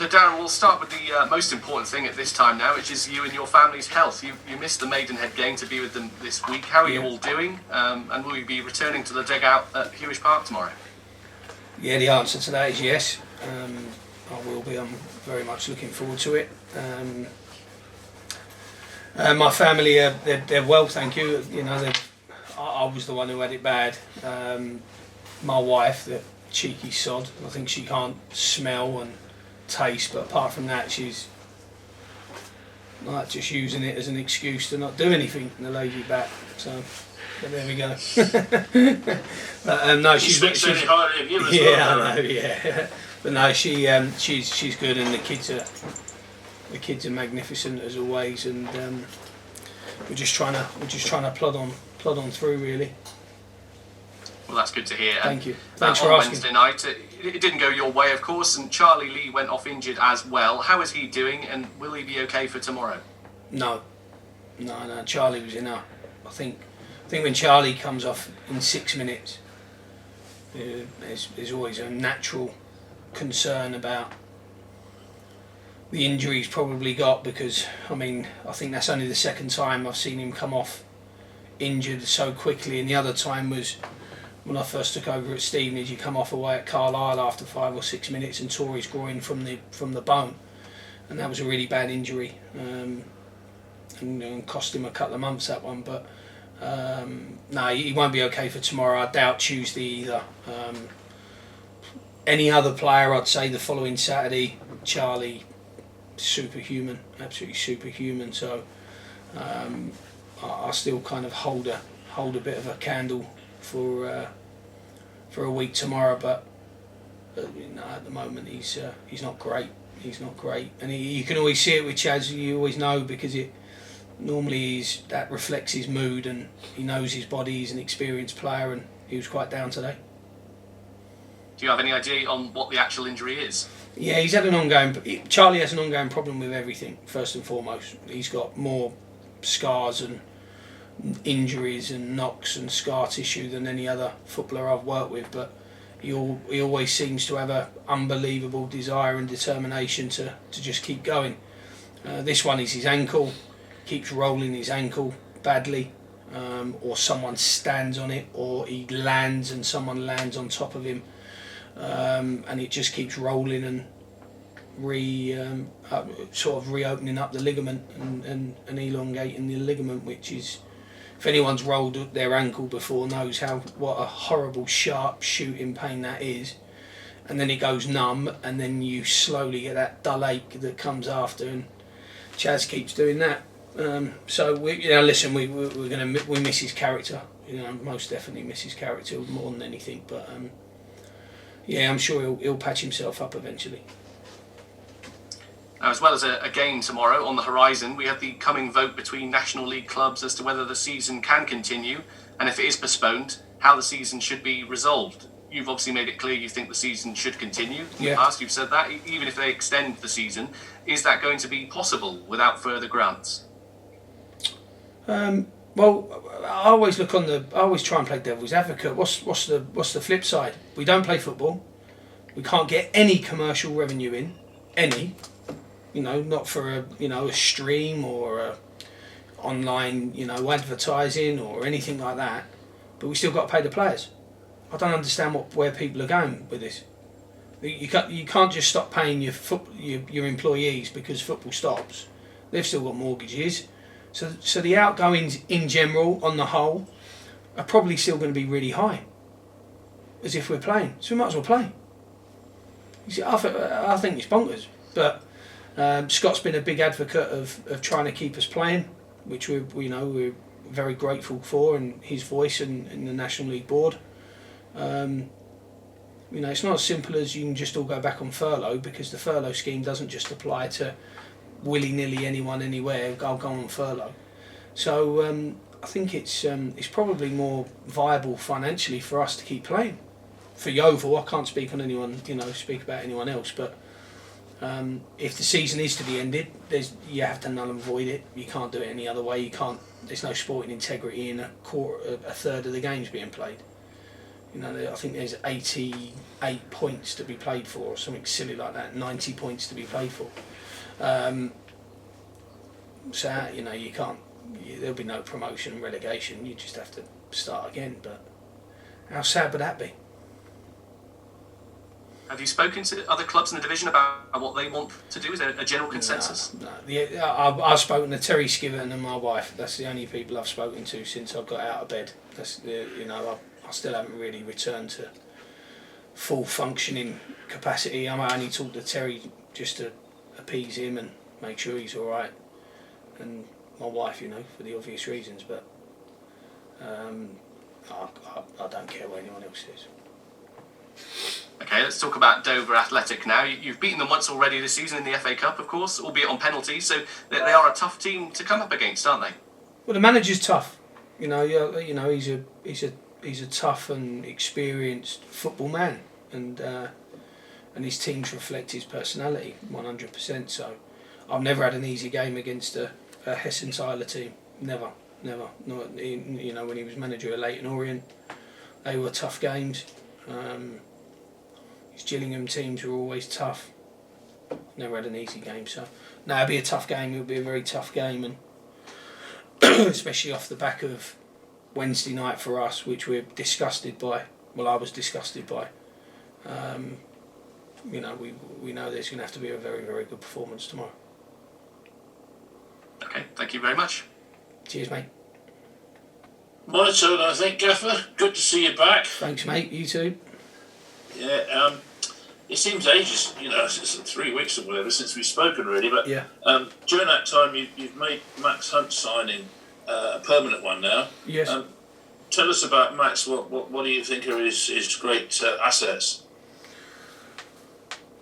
So Darren, we'll start with the most important thing at this time now, which is you and your family's health. You missed the Maidenhead game to be with them this week. How are you all doing? And will you be returning to the dugout at Hewish Park tomorrow? Yeah, the answer to that is yes. I will be. I'm very much looking forward to it. My family, they're well, thank you. You know, I was the one who had it bad. My wife, the cheeky sod, I think she can't smell and taste, but apart from that, she's like just using it as an excuse to not do anything in the lazy back. So, but there we go. But no, she's any harder than you as yeah, well. I know, yeah. But no, she's good, and the kids are magnificent as always, and we're just trying to plod on through really. Well, that's good to hear. Thank you. Thanks for on asking. Wednesday night, it didn't go your way, of course, and Charlie Lee went off injured as well. How is he doing, and will he be okay for tomorrow? No. Charlie was enough. I think when Charlie comes off in 6 minutes, there's always a natural concern about the injury he's probably got, because I think that's only the second time I've seen him come off injured so quickly, and the other time was when I first took over at Stevenage. He come off away at Carlisle after 5 or 6 minutes and tore his groin from the bone, and that was a really bad injury, and cost him a couple of months, that one. But no, he won't be okay for tomorrow. I doubt Tuesday either. Any other player, I'd say the following Saturday. Charlie, superhuman, absolutely superhuman. So I still kind of hold a bit of a candle for a week tomorrow, but at the moment he's not great. He's not great, and you can always see it with Chaz. You always know, because it normally that reflects his mood, and he knows his body. He's an experienced player, and he was quite down today. Do you have any idea on what the actual injury is? Yeah, Charlie has an ongoing problem with everything. First and foremost, he's got more scars and injuries and knocks and scar tissue than any other footballer I've worked with, but he always seems to have an unbelievable desire and determination to just keep going. This one is his ankle. Keeps rolling his ankle badly, or someone stands on it, or he lands and someone lands on top of him, and it just keeps rolling and sort of reopening up the ligament and elongating the ligament, which is, if anyone's rolled their ankle before, knows what a horrible sharp shooting pain that is. And then it goes numb, and then you slowly get that dull ache that comes after, and Chaz keeps doing that. So we miss his character. Most definitely miss his character more than anything. But I'm sure he'll patch himself up eventually. Now, as well as a game tomorrow on the horizon, we have the coming vote between National League clubs as to whether the season can continue, and if it is postponed, how the season should be resolved. You've obviously made it clear you think the season should continue. In the past, you've said that. Even if they extend the season, is that going to be possible without further grants? Well, I always try and play devil's advocate. What's the flip side? We don't play football. We can't get any commercial revenue in, any. Not for a stream or a online advertising or anything like that. But we still got to pay the players. I don't understand where people are going with this. You can't just stop paying your employees because football stops. They've still got mortgages. So the outgoings in general, on the whole, are probably still going to be really high, as if we're playing. So we might as well play. You see, I think it's bonkers. But Scott's been a big advocate of trying to keep us playing, which we're very grateful for, and his voice in the National League board. It's not as simple as you can just all go back on furlough, because the furlough scheme doesn't just apply to willy-nilly anyone anywhere. I'll go on furlough. So I think it's probably more viable financially for us to keep playing. For Yeovil, I can't speak on anyone, speak about anyone else, but if the season is to be ended, you have to null and void it. You can't do it any other way. There's no sporting integrity in a third of the games being played. You know, I think there's 88 points to be played for, or something silly like that. 90 points to be played for. So you know, you can't. There'll be no promotion and relegation. You just have to start again. But how sad would that be? Have you spoken to other clubs in the division about what they want to do? Is there a general consensus? No. I've spoken to Terry Skiven and my wife. That's the only people I've spoken to since I got out of bed. I still haven't really returned to full functioning capacity. I only talk to Terry just to appease him and make sure he's all right, and my wife, you know, for the obvious reasons. But I don't care what anyone else says. Okay, let's talk about Dover Athletic now. You've beaten them once already this season in the FA Cup, of course, albeit on penalties. So they are a tough team to come up against, aren't they? Well, the manager's tough. You know, he's a tough and experienced football man, and his teams reflect his personality 100%. So I've never had an easy game against a Hessen Tyler team. Never. Not, you know, when he was manager of Leyton Orient, they were tough games. His Gillingham teams were always tough. Never had an easy game. So no, it'll be a tough game. It'll be a very tough game, and especially off the back of Wednesday night for us, which we're disgusted by. Well, I was disgusted by. You know, we know there's going to have to be a very, very good performance tomorrow. Okay, thank you very much. Cheers, mate. My turn, I think, Gaffer. Good to see you back. Thanks, mate. You too. Yeah, it seems ages, you know, it's 3 weeks or whatever since we've spoken, really. But Yeah. During that time, you've made Max Hunt signing a permanent one now. Yes. Tell us about Max. What do you think are his great assets?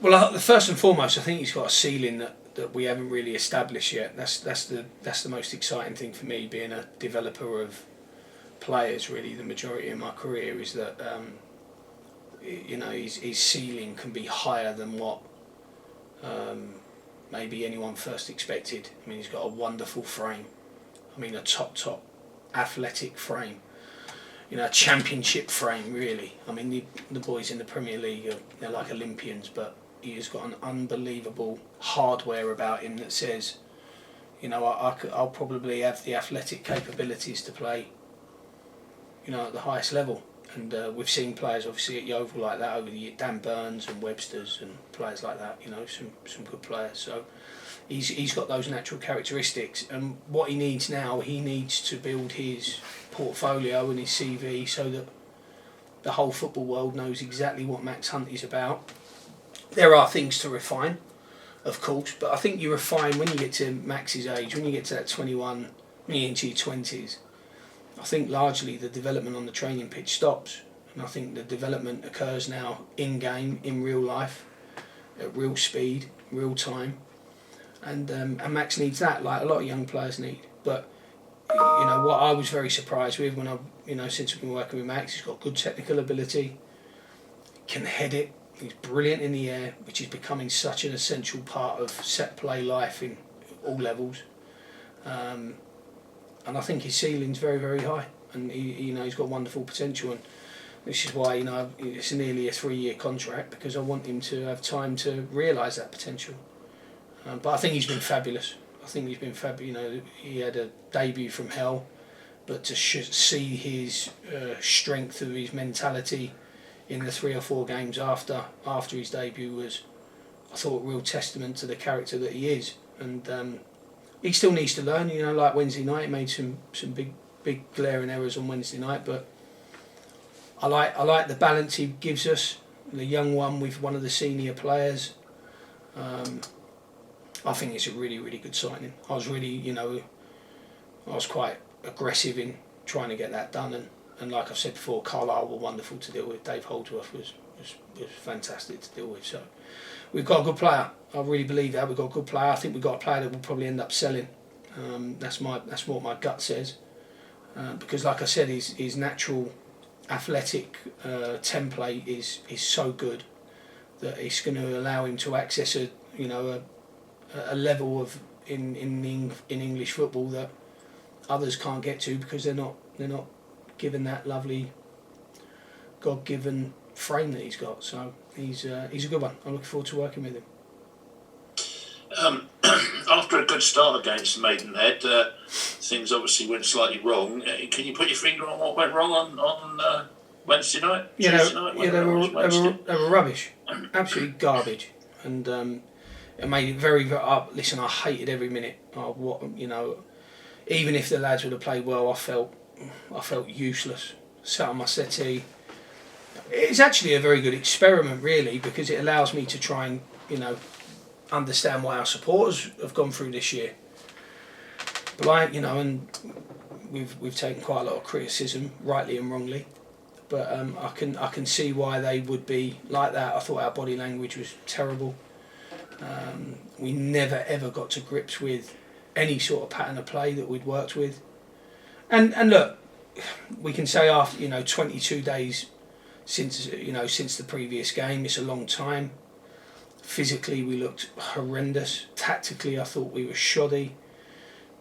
Well, first and foremost, I think he's got a ceiling that we haven't really established yet. That's the most exciting thing for me, being a developer of players. Really, the majority of my career is that you know, his ceiling can be higher than what maybe anyone first expected. I mean, he's got a wonderful frame. I mean, a top athletic frame. You know, a championship frame, really. I mean, the boys in the Premier League, they're like Olympians, but he has got an unbelievable hardware about him that says, you know, I'll probably have the athletic capabilities to play, you know, at the highest level. And we've seen players, obviously, at Yeovil like that over the years, Dan Burns and Websters and players like that, you know, some good players. So he's got those natural characteristics. And what he needs now, he needs to build his portfolio and his CV so that the whole football world knows exactly what Max Hunt is about. There are things to refine, of course, but I think you refine when you get to Max's age, when you get to that 21, when you get into your 20s. I think largely the development on the training pitch stops, and I think the development occurs now in game, in real life, at real speed, real time, and Max needs that, like a lot of young players need. But you know what I was very surprised with since we've been working with Max, he's got good technical ability, can head it, he's brilliant in the air, which is becoming such an essential part of set play life in all levels. And I think his ceiling's very, very high, and he's got wonderful potential, and this is why it's nearly a 3-year contract, because I want him to have time to realise that potential. But I think he's been fabulous. I think he's been fabulous. You know, he had a debut from hell, but to see his strength of his mentality in the 3 or 4 games after his debut was, I thought, a real testament to the character that he is. And he still needs to learn, you know, like Wednesday night, he made some big glaring errors on Wednesday night, but I like the balance he gives us, the young one with one of the senior players. I think it's a really, really good signing. I was quite aggressive in trying to get that done, and like I've said before, Carlisle were wonderful to deal with. Dave Holdsworth was fantastic to deal with. So we've got a good player. I really believe that we've got a good player. I think we've got a player that will probably end up selling. That's what my gut says. Because, like I said, his natural athletic template is so good that it's going to allow him to access a level of in English football that others can't get to, because they're not given that lovely God-given frame that he's got. So he's a good one. I'm looking forward to working with him. After a good start against Maidenhead, things obviously went slightly wrong. Can you put your finger on what went wrong on Wednesday night? Tuesday night? They were rubbish, absolutely garbage, and it made it very. Listen, I hated every minute. Even if the lads would have played well, I felt useless. Sat on my settee. It's actually a very good experiment, really, because it allows me to try and understand what our supporters have gone through this year. But and we've taken quite a lot of criticism, rightly and wrongly. But I can see why they would be like that. I thought our body language was terrible. We never ever got to grips with any sort of pattern of play that we'd worked with. And look, we can say after 22 days since the previous game, it's a long time. Physically, we looked horrendous. Tactically, I thought we were shoddy.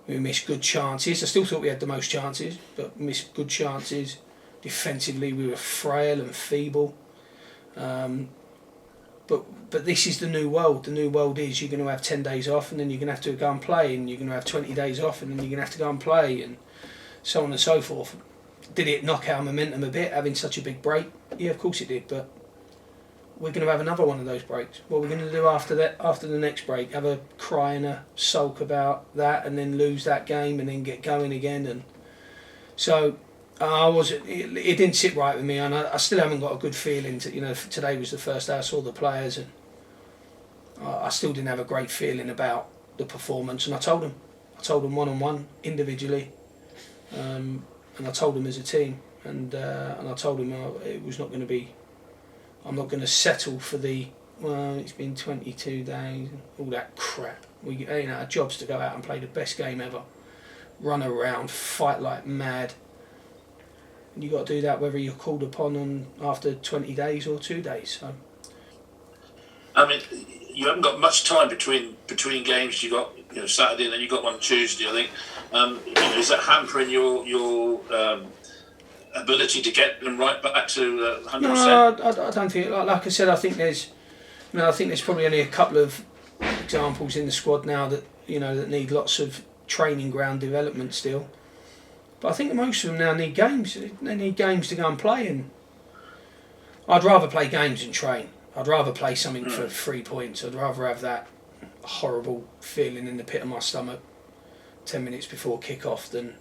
We missed good chances. I still thought we had the most chances, but missed good chances. Defensively, we were frail and feeble. But this is the new world. The new world is you're going to have 10 days off, and then you're going to have to go and play, and you're going to have 20 days off, and then you're going to have to go and play, and so on and so forth. Did it knock our momentum a bit, having such a big break? Yeah, of course it did, but we're going to have another one of those breaks. What we're going to do after the next break, have a cry and a sulk about that, and then lose that game, and then get going again. And so it didn't sit right with me, and I still haven't got a good feeling. Today was the first day I saw the players, and I still didn't have a great feeling about the performance. And I told them one-on-one, individually, and I told them as a team, and I told them it was not going to be. I'm not going to settle for it's been 22 days, all that crap. Our job's to go out and play the best game ever, run around, fight like mad. And you got to do that whether you're called upon after 20 days or 2 days. So. I mean, you haven't got much time between games. You got Saturday, and then you got one Tuesday. I think. Is that hampering your ability to get them right back to 100%? No, I don't think. Like I said, I think there's probably only a couple of examples in the squad now that that need lots of training ground development still. But I think most of them now need games. They need games to go and play, and I'd rather play games than train. I'd rather play something for 3 points. I'd rather have that horrible feeling in the pit of my stomach 10 minutes before kick-off than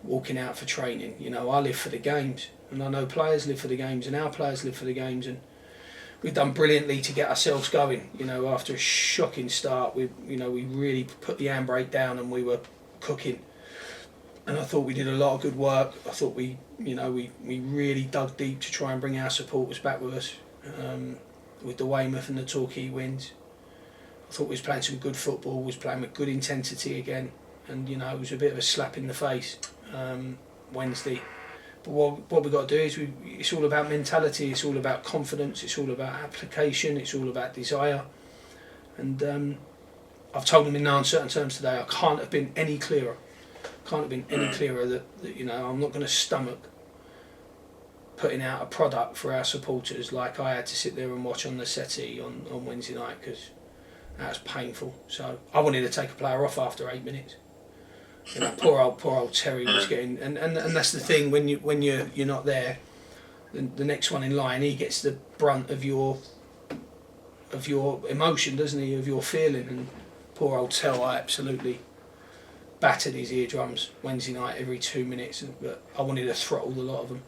walking out for training. I live for the games, and I know players live for the games, and our players live for the games, and we've done brilliantly to get ourselves going. After a shocking start, we really put the handbrake down and we were cooking. And I thought we did a lot of good work. I thought we really dug deep to try and bring our supporters back with us. With the Weymouth and the Torquay wins, I thought we was playing some good football. Was playing with good intensity again, and it was a bit of a slap in the face Wednesday. But what we've got to do is it's all about mentality. It's all about confidence. It's all about application. It's all about desire. And I've told them in no uncertain terms today. I can't have been any clearer. That I'm not going to stomach putting out a product for our supporters like I had to sit there and watch on the settee on Wednesday night, because that was painful. So I wanted to take a player off after 8 minutes. Poor old Terry was getting, and that's the thing, when you're not there, the next one in line, he gets the brunt of your emotion, doesn't he? Of your feeling. And poor old Sarll, I absolutely battered his eardrums Wednesday night every 2 minutes, but I wanted to throttle the lot of them.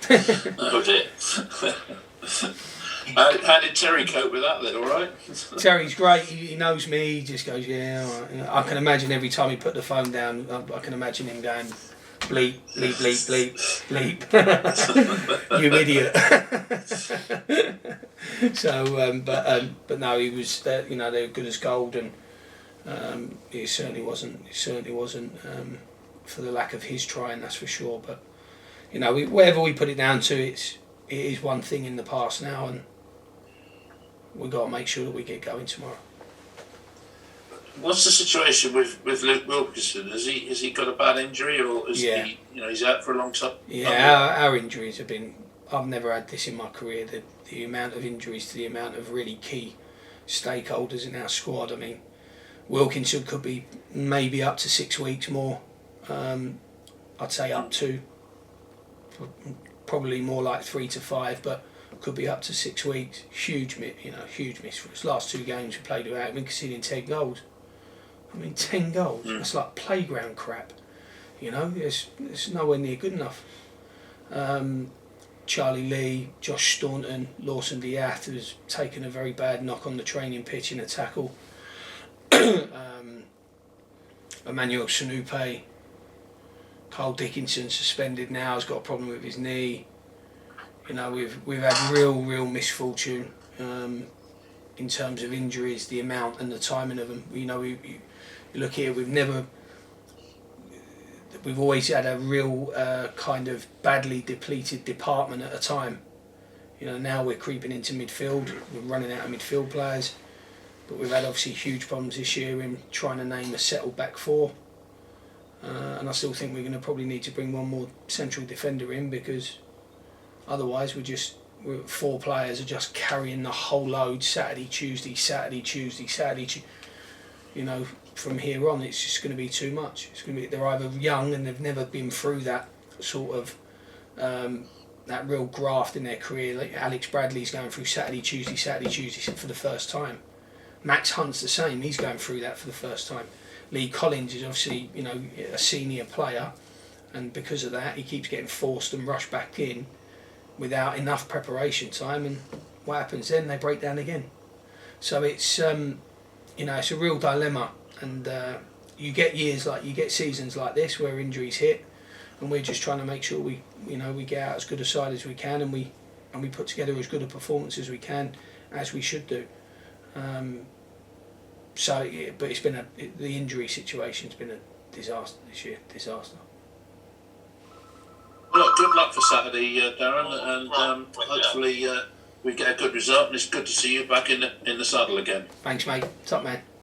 Oh dear. How did Terry cope with that then? All right. Terry's great. He knows me. He just goes, yeah. All right. I can imagine every time he put the phone down, I can imagine him going, bleep, bleep, bleep, bleep, bleep. You idiot. So, but no, he was. They were good as gold, and it certainly wasn't. For the lack of his trying, that's for sure. But whatever we put it down to, it is one thing in the past now, and we've got to make sure that we get going tomorrow. What's the situation with Luke Wilkinson? Has he got a bad injury, or is he he's out for a long time? Yeah, our injuries have been. I've never had this in my career. The amount of injuries to the amount of really key stakeholders in our squad. I mean, Wilkinson could be maybe up to 6 weeks more. I'd say up to probably more like 3 to 5, but could be up to 6 weeks. Huge miss for his last 2 games we played without him, conceding 10 goals. I mean, 10 goals. That's like playground crap. It's nowhere near good enough. Charlie Lee, Josh Staunton, Lawson Diath has taken a very bad knock on the training pitch in a tackle. Emmanuel Sanupe, Carl Dickinson suspended now, has got a problem with his knee. We've had real misfortune in terms of injuries, the amount and the timing of them. You look here, we've always had a real kind of badly depleted department at a time. Now we're creeping into midfield, we're running out of midfield players, but we've had obviously huge problems this year in trying to name a settled back four. And I still think we're going to probably need to bring one more central defender in, because otherwise we're 4 players are just carrying the whole load Saturday, Tuesday. From here on it's just going to be too much. It's going to be, they're either young and they've never been through that sort of that real graft in their career. Like Alex Bradley's going through Saturday, Tuesday for the first time. Max Hunt's the same, he's going through that for the first time. Lee Collins is obviously, a senior player, and because of that he keeps getting forced and rushed back in without enough preparation time, and what happens then? They break down again. So it's it's a real dilemma, and you get seasons like this where injuries hit, and we're just trying to make sure we get out as good a side as we can, and we put together as good a performance as we can, as we should do. But it's been the injury situation's been a disaster this year. Disaster. Well, good luck for Saturday, Darren, and hopefully we get a good result. And it's good to see you back in the saddle again. Thanks, mate. Top man.